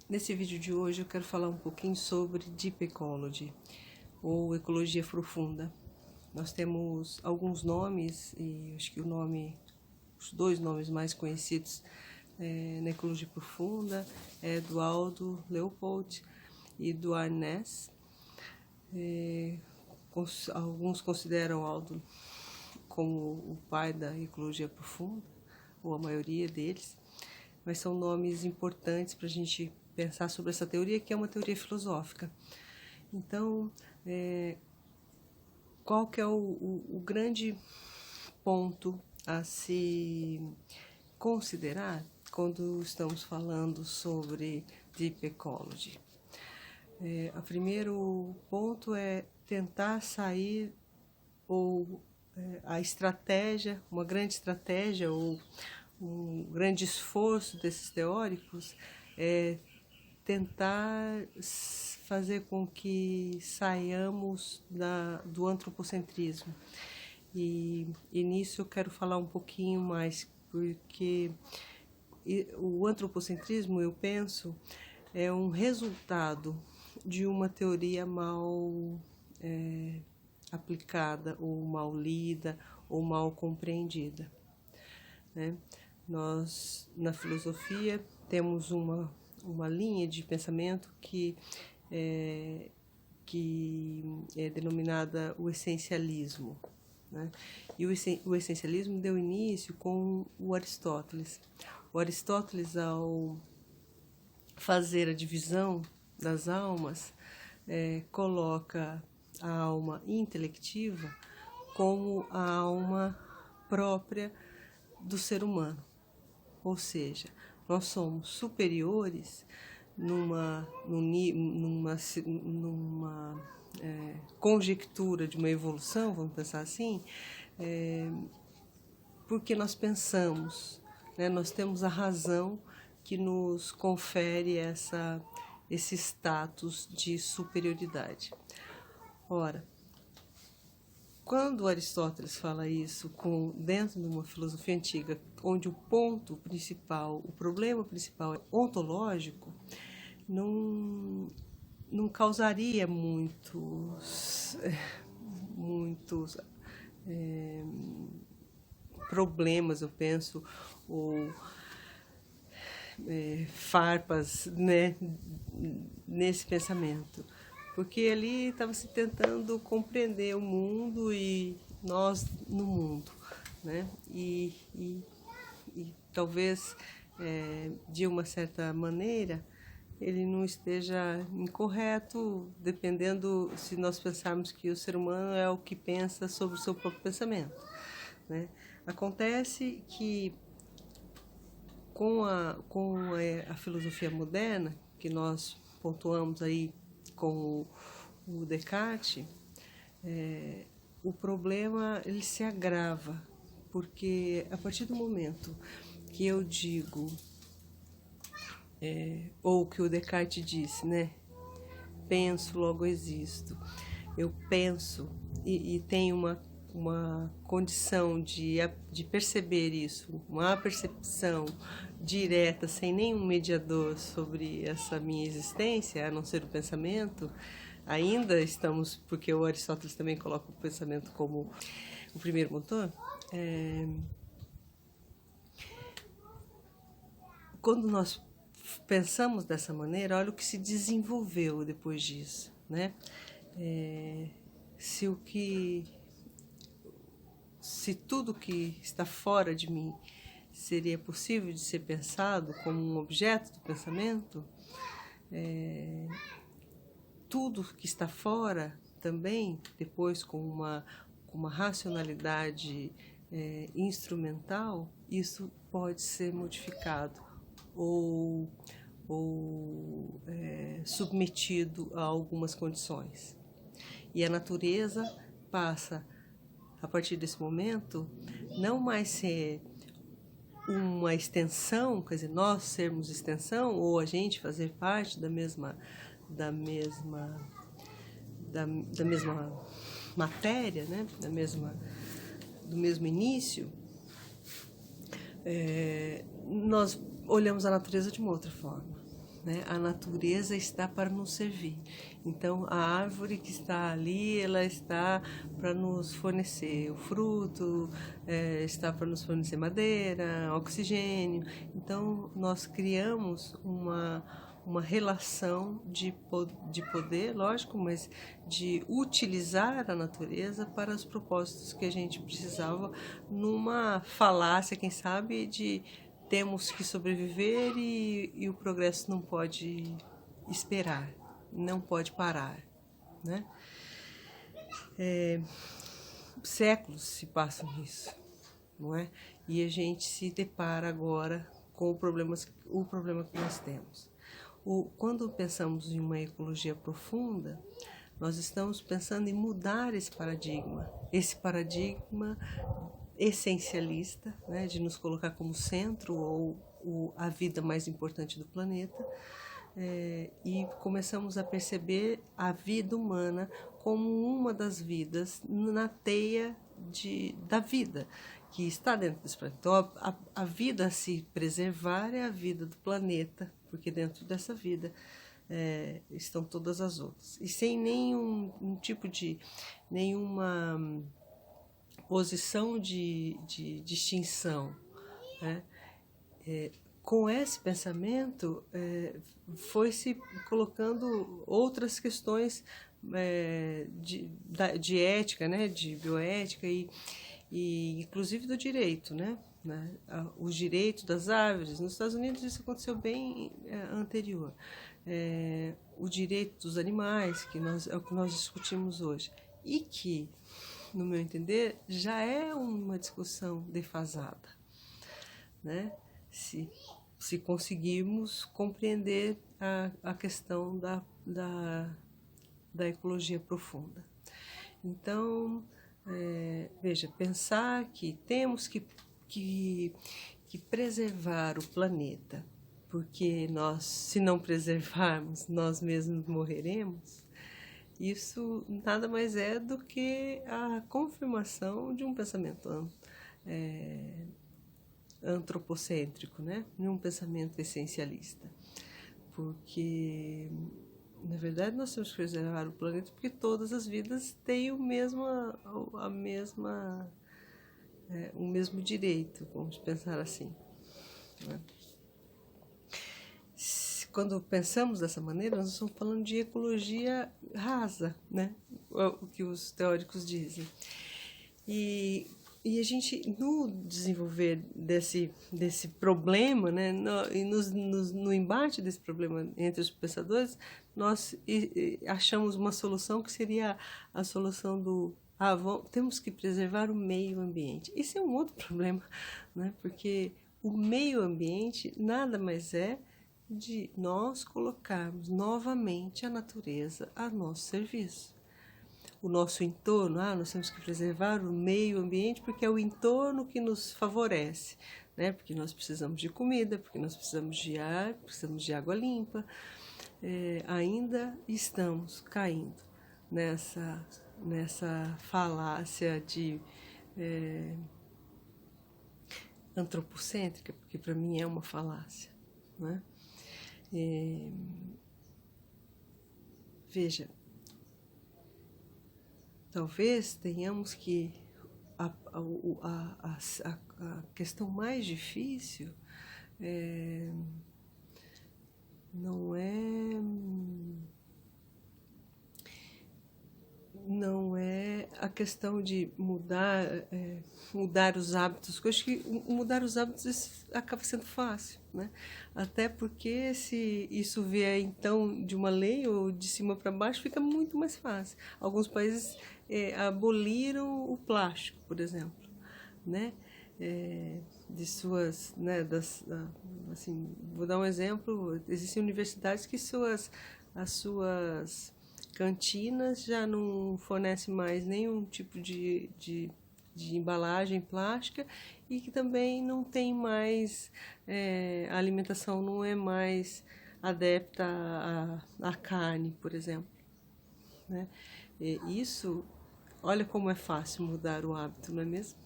Nesse vídeo de hoje eu quero falar um pouquinho sobre Deep Ecology, ou ecologia profunda. Nós temos alguns nomes, e acho que os dois nomes mais conhecidos na ecologia profunda é do Aldo Leopold e do Arnés. Alguns consideram Aldo como o pai da ecologia profunda, ou a maioria deles, mas são nomes importantes para a gente pensar sobre essa teoria, que é uma teoria filosófica. Então, qual que é o grande ponto a se considerar quando estamos falando sobre Deep Ecology? O primeiro ponto é tentar sair, ou a estratégia, uma grande estratégia, ou um grande esforço desses teóricos é tentar fazer com que saiamos do antropocentrismo. E nisso eu quero falar um pouquinho mais, porque o antropocentrismo, eu penso, é um resultado de uma teoria mal aplicada, ou mal lida, ou mal compreendida, né? Nós, na filosofia, temos uma linha de pensamento que é denominada o essencialismo, né? E o essencialismo deu início com o Aristóteles. O Aristóteles, ao fazer a divisão das almas, coloca a alma intelectiva como a alma própria do ser humano. Ou seja, nós somos superiores numa conjectura de uma evolução, vamos pensar assim, porque nós pensamos, né? Nós temos a razão que nos confere esse status de superioridade. Ora, quando Aristóteles fala isso dentro de uma filosofia antiga, onde o ponto principal, o problema principal é ontológico, não causaria muitos problemas, eu penso, ou farpas, né, nesse pensamento. Porque ali estava se tentando compreender o mundo e nós no mundo, né? E talvez, de uma certa maneira, ele não esteja incorreto, dependendo se nós pensarmos que o ser humano é o que pensa sobre o seu próprio pensamento, né? Acontece que com a filosofia moderna, que nós pontuamos aí com o Descartes, o problema ele se agrava, porque a partir do momento que eu digo, ou que o Descartes disse, né? Penso, logo existo. Eu penso e tenho uma condição de perceber isso, uma percepção direta, sem nenhum mediador sobre essa minha existência, a não ser o pensamento. Ainda estamos, porque o Aristóteles também coloca o pensamento como o primeiro motor. Quando nós pensamos dessa maneira, olha o que se desenvolveu depois disso, né? Se tudo que está fora de mim seria possível de ser pensado como um objeto do pensamento, tudo que está fora também, depois com uma racionalidade instrumental, isso pode ser modificado ou submetido a algumas condições. E a natureza passa, a partir desse momento, não mais ser uma extensão, quer dizer, nós sermos extensão, ou a gente fazer parte da mesma matéria, né? Do mesmo início, nós olhamos a natureza de uma outra forma. Né? A natureza está para nos servir. Então, a árvore que está ali, ela está para nos fornecer o fruto, está para nos fornecer madeira, oxigênio. Então, nós criamos uma relação de poder, lógico, mas de utilizar a natureza para os propósitos que a gente precisava, numa falácia, quem sabe, de temos que sobreviver e o progresso não pode esperar, não pode parar, né? Séculos se passam nisso, não é? E a gente se depara agora com o problema que nós temos. Quando pensamos em uma ecologia profunda, nós estamos pensando em mudar esse paradigma essencialista, né, de nos colocar como centro ou a vida mais importante do planeta, e começamos a perceber a vida humana como uma das vidas na teia da vida que está dentro desse planeta. Então, a vida a se preservar é a vida do planeta, porque dentro dessa vida estão todas as outras. E sem nenhuma posição de distinção, né? Com esse pensamento foi-se colocando outras questões de ética, né? De bioética e inclusive do direito, né? Os direitos das árvores. Nos Estados Unidos isso aconteceu bem anterior. O direito dos animais, é o que nós discutimos hoje, e que, no meu entender, já é uma discussão defasada, né? Se conseguirmos compreender a questão da ecologia profunda. Então, veja, pensar que temos que preservar o planeta, porque se não preservarmos, nós mesmos morreremos. Isso nada mais é do que a confirmação de um pensamento antropocêntrico, né? De um pensamento essencialista. Porque, na verdade, nós temos que preservar o planeta porque todas as vidas têm o mesmo direito, vamos pensar assim, né? Quando pensamos dessa maneira, nós estamos falando de ecologia rasa, né? O que os teóricos dizem. E a gente, no desenvolver desse problema, né, no embate desse problema entre os pensadores, nós achamos uma solução que seria a solução temos que preservar o meio ambiente. Isso é um outro problema, né? Porque o meio ambiente nada mais é de nós colocarmos novamente a natureza a nosso serviço. O nosso entorno, nós temos que preservar o meio ambiente porque é o entorno que nos favorece, né? Porque nós precisamos de comida, porque nós precisamos de ar, precisamos de água limpa. Ainda estamos caindo nessa falácia antropocêntrica, porque para mim é uma falácia, né? Veja, talvez tenhamos que a questão mais difícil não é a questão de mudar os hábitos, eu acho que mudar os hábitos acaba sendo fácil, né? Até porque se isso vier então de uma lei ou de cima para baixo, fica muito mais fácil. Alguns países aboliram o plástico, por exemplo, né? De suas, né, assim, vou dar um exemplo, existem universidades que as suas cantinas já não fornecem mais nenhum tipo de de embalagem plástica e que também não tem mais, a alimentação não é mais adepta à carne, por exemplo, né? E isso, olha como é fácil mudar o hábito, não é mesmo?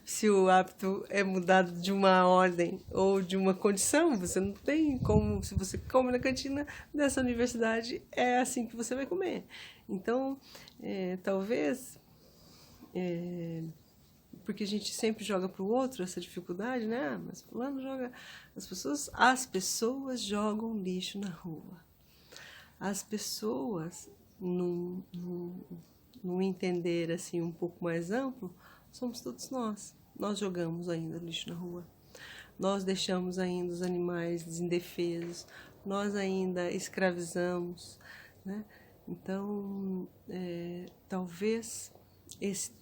Se o hábito é mudado de uma ordem ou de uma condição, você não tem como, se você come na cantina dessa universidade, é assim que você vai comer. Então, talvez, porque a gente sempre joga para o outro essa dificuldade, né? Ah, mas fulano joga... As pessoas jogam lixo na rua. As pessoas, num entender assim um pouco mais amplo, somos todos nós. Nós jogamos ainda lixo na rua. Nós deixamos ainda os animais indefesos. Nós ainda escravizamos, né? Então, talvez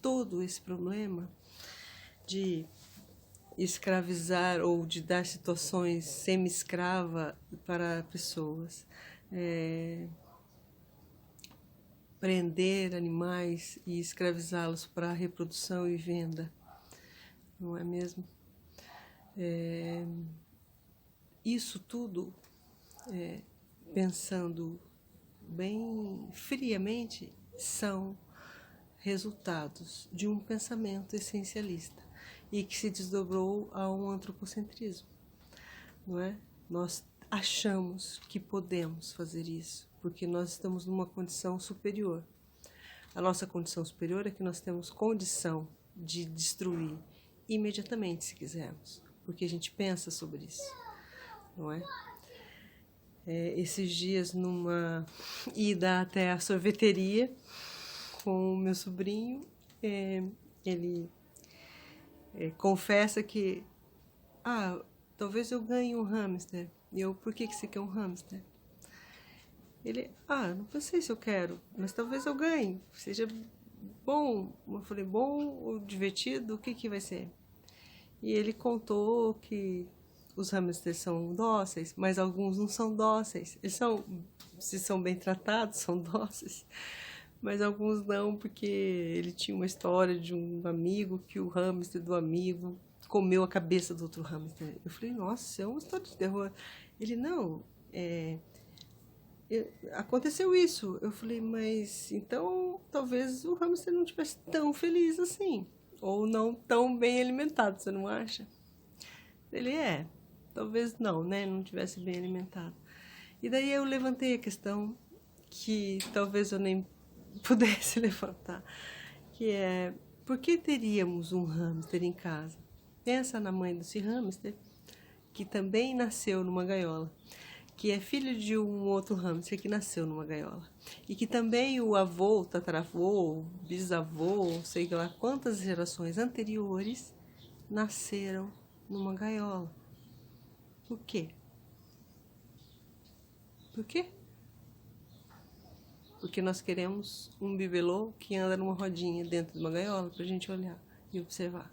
todo esse problema de escravizar ou de dar situações semi-escrava para pessoas, prender animais e escravizá-los para reprodução e venda, não é mesmo? Isso tudo, pensando bem friamente, são resultados de um pensamento essencialista e que se desdobrou a um antropocentrismo, não é? Nós achamos que podemos fazer isso porque nós estamos numa condição superior. A nossa condição superior é que nós temos condição de destruir imediatamente, se quisermos, porque a gente pensa sobre isso, não é? Esses dias, numa ida até a sorveteria com o meu sobrinho, ele confessa que talvez eu ganhe um hamster. E eu, por que você quer um hamster? Ele, não sei se eu quero, mas talvez eu ganhe, seja bom. Eu falei, bom ou divertido, o que vai ser? E ele contou que os hamsters são dóceis, mas alguns não são dóceis. Se são bem tratados, são dóceis, mas alguns não, porque ele tinha uma história de um amigo que o hamster do amigo comeu a cabeça do outro hamster. Eu falei, nossa, isso é uma história de terror. Ele, não, aconteceu isso. Eu falei, mas então talvez o hamster não estivesse tão feliz assim, ou não tão bem alimentado, você não acha? Ele, talvez não, né? Não tivesse bem alimentado. E daí eu levantei a questão que talvez eu nem pudesse levantar, que é, por que teríamos um hamster em casa? Pensa na mãe desse hamster, que também nasceu numa gaiola, que é filho de um outro hamster que nasceu numa gaiola, e que também o avô, tataravô, bisavô, sei lá quantas gerações anteriores nasceram numa gaiola. Por quê? Por quê? Porque nós queremos um bibelô que anda numa rodinha dentro de uma gaiola para a gente olhar e observar.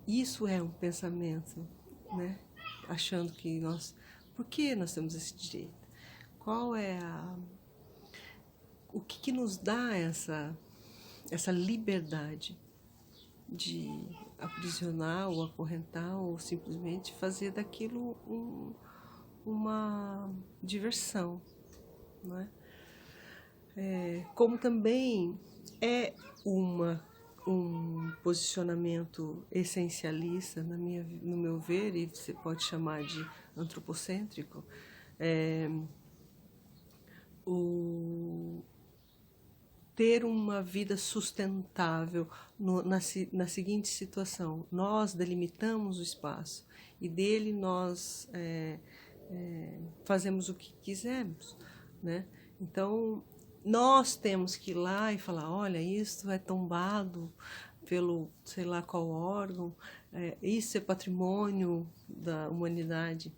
Isso é um pensamento, né? Achando que por que nós temos esse direito? Qual é o que nos dá essa liberdade de aprisionar ou acorrentar ou simplesmente fazer daquilo uma diversão, não é? Como também é um posicionamento essencialista, no meu ver, e você pode chamar de antropocêntrico, ter uma vida sustentável na seguinte situação: nós delimitamos o espaço e dele nós fazemos o que quisermos, né? Então, nós temos que ir lá e falar, olha, isso é tombado pelo sei lá qual órgão, isso é patrimônio da humanidade.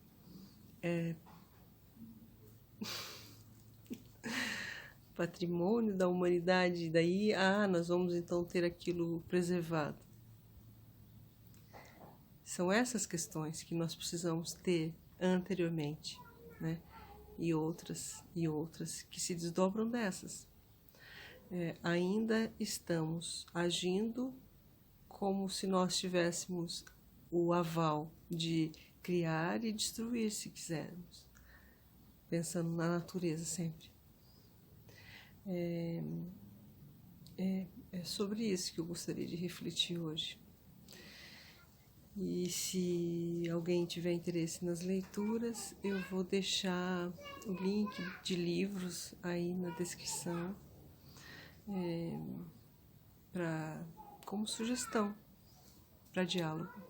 Patrimônio da humanidade, daí, nós vamos então ter aquilo preservado. São essas questões que nós precisamos ter anteriormente, né? E outras que se desdobram dessas. ainda estamos agindo como se nós tivéssemos o aval de criar e destruir, se quisermos, pensando na natureza sempre. É sobre isso que eu gostaria de refletir hoje. E se alguém tiver interesse nas leituras, eu vou deixar o link de livros aí na descrição, como sugestão para diálogo.